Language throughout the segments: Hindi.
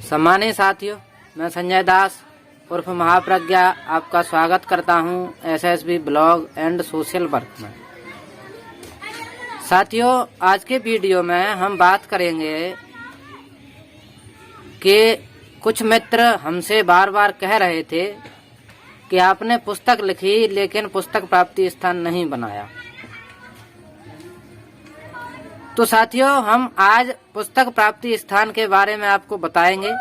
सम्मानित साथियों, मैं संजय दास उर्फ महाप्रज्ञा आपका स्वागत करता हूं SSB blog and social work में। साथियों, आज के वीडियो में हम बात करेंगे कि कुछ मित्र हमसे बार बार कह रहे थे कि आपने पुस्तक लिखी लेकिन पुस्तक प्राप्ति स्थान नहीं बनाया। तो साथियों, हम आज पुस्तक प्राप्ति स्थान के बारे में आपको बताएंगे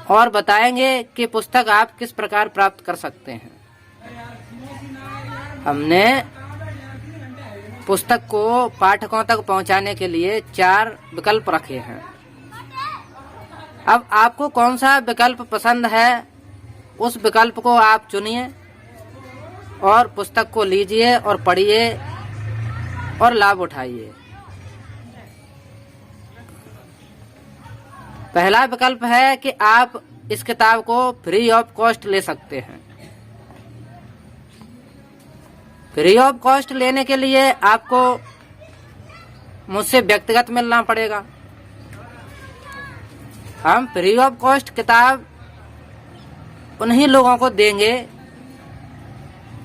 और बताएंगे कि पुस्तक आप किस प्रकार प्राप्त कर सकते हैं। हमने पुस्तक को पाठकों तक पहुंचाने के लिए 4 विकल्प रखे हैं। अब आपको कौन सा विकल्प पसंद है, उस विकल्प को आप चुनिए और पुस्तक को लीजिए और पढ़िए और लाभ उठाइए। पहला विकल्प है कि आप इस किताब को फ्री ऑफ कॉस्ट ले सकते हैं। फ्री ऑफ कॉस्ट लेने के लिए आपको मुझसे व्यक्तिगत मिलना पड़ेगा। हम फ्री ऑफ कॉस्ट किताब उन्हीं लोगों को देंगे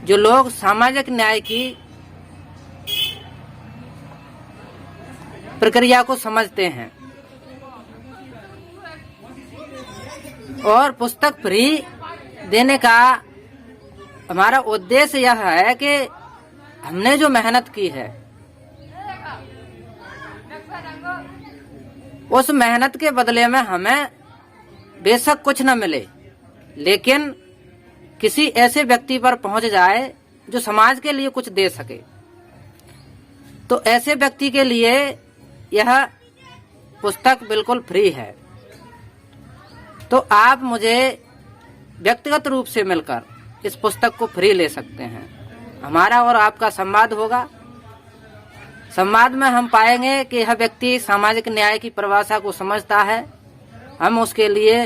जो लोग सामाजिक न्याय की प्रक्रिया को समझते हैं। और पुस्तक फ्री देने का हमारा उद्देश्य यह है कि हमने जो मेहनत की है उस मेहनत के बदले में हमें बेशक कुछ न मिले, लेकिन किसी ऐसे व्यक्ति पर पहुंच जाए जो समाज के लिए कुछ दे सके। तो ऐसे व्यक्ति के लिए यह पुस्तक बिल्कुल फ्री है। तो आप मुझे व्यक्तिगत रूप से मिलकर इस पुस्तक को फ्री ले सकते हैं। हमारा और आपका संवाद होगा। संवाद में हम पाएंगे कि यह व्यक्ति सामाजिक न्याय की परिभाषा को समझता है। हम उसके लिए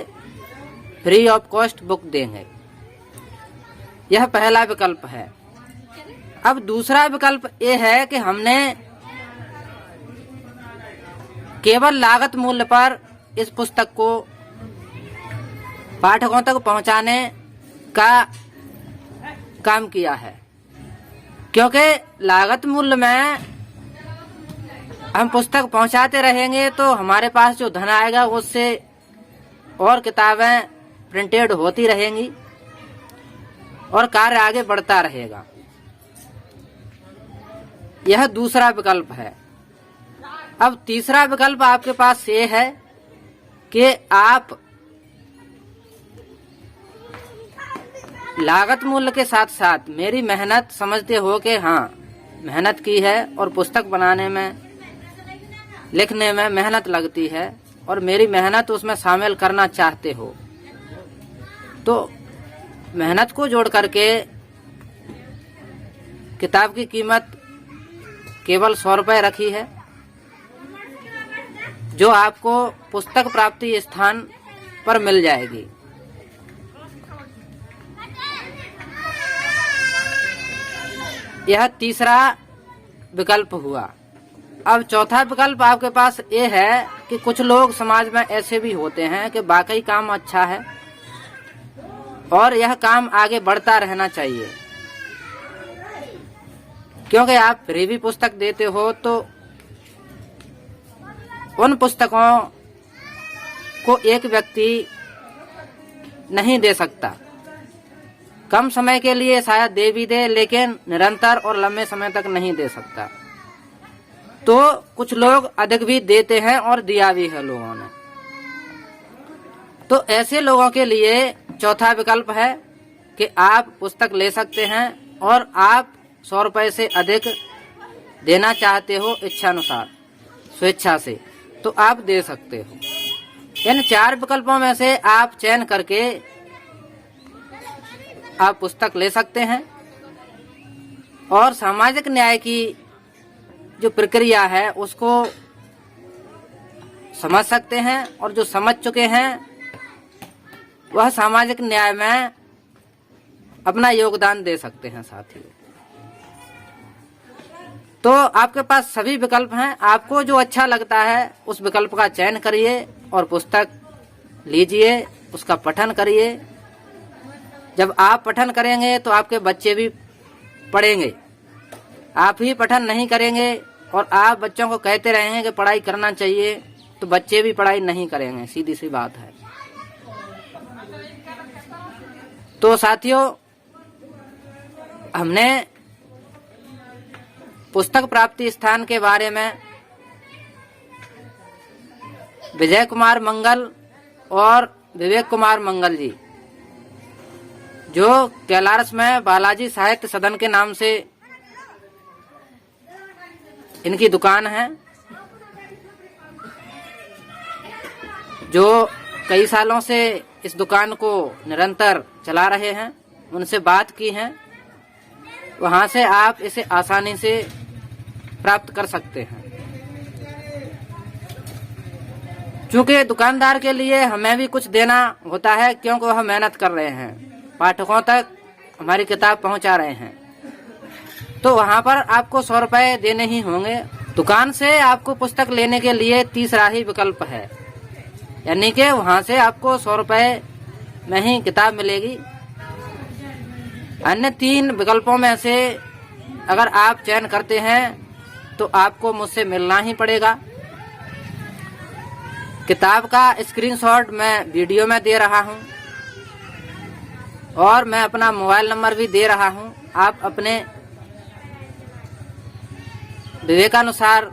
फ्री ऑफ कॉस्ट बुक देंगे। यह पहला विकल्प है। अब दूसरा विकल्प ये है कि हमने केवल लागत मूल्य पर इस पुस्तक को पाठकों तक पहुंचाने का काम किया है, क्योंकि लागत मूल्य में हम पुस्तक पहुंचाते रहेंगे तो हमारे पास जो धन आएगा उससे और किताबें प्रिंटेड होती रहेंगी और कार्य आगे बढ़ता रहेगा। यह दूसरा विकल्प है। अब तीसरा विकल्प आपके पास ये है कि आप लागत मूल्य के साथ साथ मेरी मेहनत समझते हो कि हाँ, मेहनत की है और पुस्तक बनाने में, लिखने में मेहनत लगती है और मेरी मेहनत उसमें शामिल करना चाहते हो, तो मेहनत को जोड़ करके किताब की कीमत केवल 100 रुपए रखी है, जो आपको पुस्तक प्राप्ति स्थान पर मिल जाएगी। यह तीसरा विकल्प हुआ। अब चौथा विकल्प आपके पास ये है कि कुछ लोग समाज में ऐसे भी होते हैं कि वाकई काम अच्छा है और यह काम आगे बढ़ता रहना चाहिए, क्योंकि आप फ्री भी पुस्तक देते हो तो उन पुस्तकों को एक व्यक्ति नहीं दे सकता। कम समय के लिए शायद दे भी दे, लेकिन निरंतर और लंबे समय तक नहीं दे सकता। तो कुछ लोग अधिक भी देते हैं और दिया भी है लोगों ने। तो ऐसे लोगों के लिए चौथा विकल्प है कि आप पुस्तक ले सकते हैं और आप 100 रुपए से अधिक देना चाहते हो इच्छानुसार, स्वेच्छा से, तो आप दे सकते हो। इन 4 विकल्पों में से आप चयन करके आप पुस्तक ले सकते हैं और सामाजिक न्याय की जो प्रक्रिया है उसको समझ सकते हैं, और जो समझ चुके हैं वह सामाजिक न्याय में अपना योगदान दे सकते हैं। साथियों, तो आपके पास सभी विकल्प हैं। आपको जो अच्छा लगता है उस विकल्प का चयन करिए और पुस्तक लीजिए, उसका पठन करिए। जब आप पठन करेंगे तो आपके बच्चे भी पढ़ेंगे। आप ही पठन नहीं करेंगे और आप बच्चों को कहते रहेंगे कि पढ़ाई करना चाहिए, तो बच्चे भी पढ़ाई नहीं करेंगे, सीधी सी बात है। तो साथियों, हमने पुस्तक प्राप्ति स्थान के बारे में विजय कुमार मंगल और विवेक कुमार मंगल जी, जो कैलारस में बालाजी साहित्य सदन के नाम से इनकी दुकान है, जो कई सालों से इस दुकान को निरंतर चला रहे हैं, उनसे बात की है। वहां से आप इसे आसानी से प्राप्त कर सकते हैं। चूंकि दुकानदार के लिए हमें भी कुछ देना होता है, क्योंकि वह मेहनत कर रहे हैं, पाठकों तक हमारी किताब पहुंचा रहे हैं, तो वहां पर आपको 100 रुपए देने ही होंगे। दुकान से आपको पुस्तक लेने के लिए तीसरा ही विकल्प है, यानी कि वहां से आपको 100 रुपए में ही किताब मिलेगी। अन्य 3 विकल्पों में से अगर आप चयन करते हैं तो आपको मुझसे मिलना ही पड़ेगा। किताब का स्क्रीनशॉट मैं वीडियो में दे रहा हूं और मैं अपना मोबाइल नंबर भी दे रहा हूं। आप अपने विवेकानुसार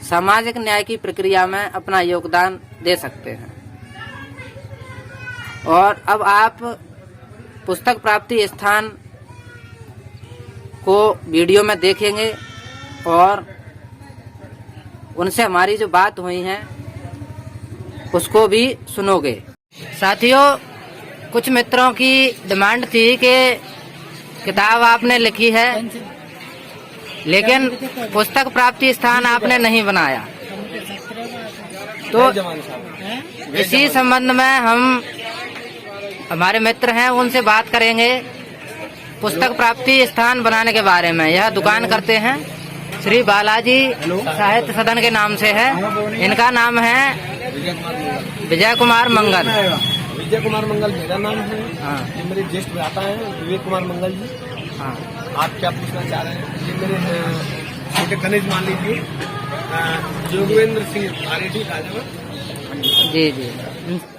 सामाजिक न्याय की प्रक्रिया में अपना योगदान दे सकते हैं। और अब आप पुस्तक प्राप्ति स्थान को वीडियो में देखेंगे और उनसे हमारी जो बात हुई है उसको भी सुनोगे। साथियों, कुछ मित्रों की डिमांड थी कि किताब आपने लिखी है लेकिन पुस्तक प्राप्ति स्थान आपने नहीं बनाया, तो इसी संबंध में हम हमारे मित्र हैं उनसे बात करेंगे पुस्तक प्राप्ति स्थान बनाने के बारे में। यह दुकान करते हैं, श्री बालाजी साहित्य सदन के नाम से है। इनका नाम है विजय कुमार मंगल। विजय कुमार मंगल मेरा नाम है। हाँ। ये मेरे ज्येष्ठ भ्राता है विवेक कुमार मंगल जी। हाँ। आप क्या पूछना चाह रहे हैं? ये मेरे छोटे कनिज मान लीजिए, जोगवेंद्र सिंह आरेठी राजवर। जी जी,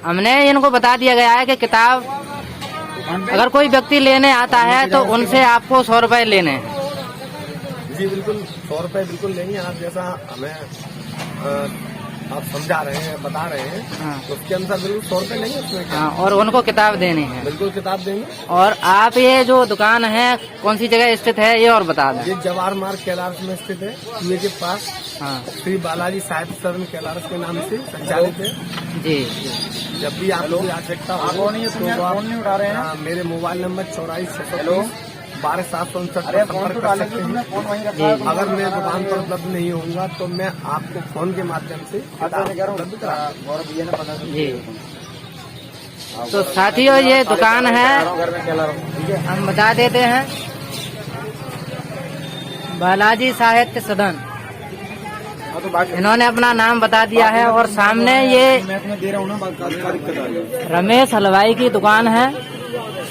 हमने इनको बता दिया गया है कि किताब अगर कोई व्यक्ति लेने आता है तो उनसे आपको 100 रुपए लेने हैं। जी बिल्कुल, 100 रुपए बिल्कुल लेंगे। आप जैसा हमें आप समझा रहे हैं, बता रहे हैं, हाँ। तो उसके अनुसार बिल्कुल 100 रुपए लेंगे उसमें क्या? हाँ, और उनको किताब देनी है। बिल्कुल किताब देंगे। और आप ये जो दुकान है कौन सी जगह स्थित है ये और बता दें। ये जवाहर मार्ग कैलारस में स्थित है, कुएं के पास। हाँ। श्री बालाजी साहित्य सदन कैलारस के नाम से संचालित है। जी। जब भी आप लोग आवश्यकता हो तो आप उठा रहे हैं। मेरे मोबाइल नंबर 84 12 759 पर संपर्क कर सकते हैं। अगर मैं दुकान पर उपलब्ध नहीं होऊंगा तो मैं आपको फोन के माध्यम से उपलब्ध करा दूंगा। जी। तो साथियों, ये दुकान है, हम बता देते हैं, बालाजी साहित्य सदन। इन्होंने अपना नाम बता दिया है और सामने ये रमेश हलवाई की दुकान है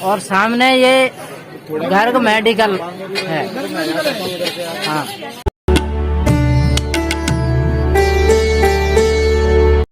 और सामने ये गर्ग मेडिकल है। हाँ।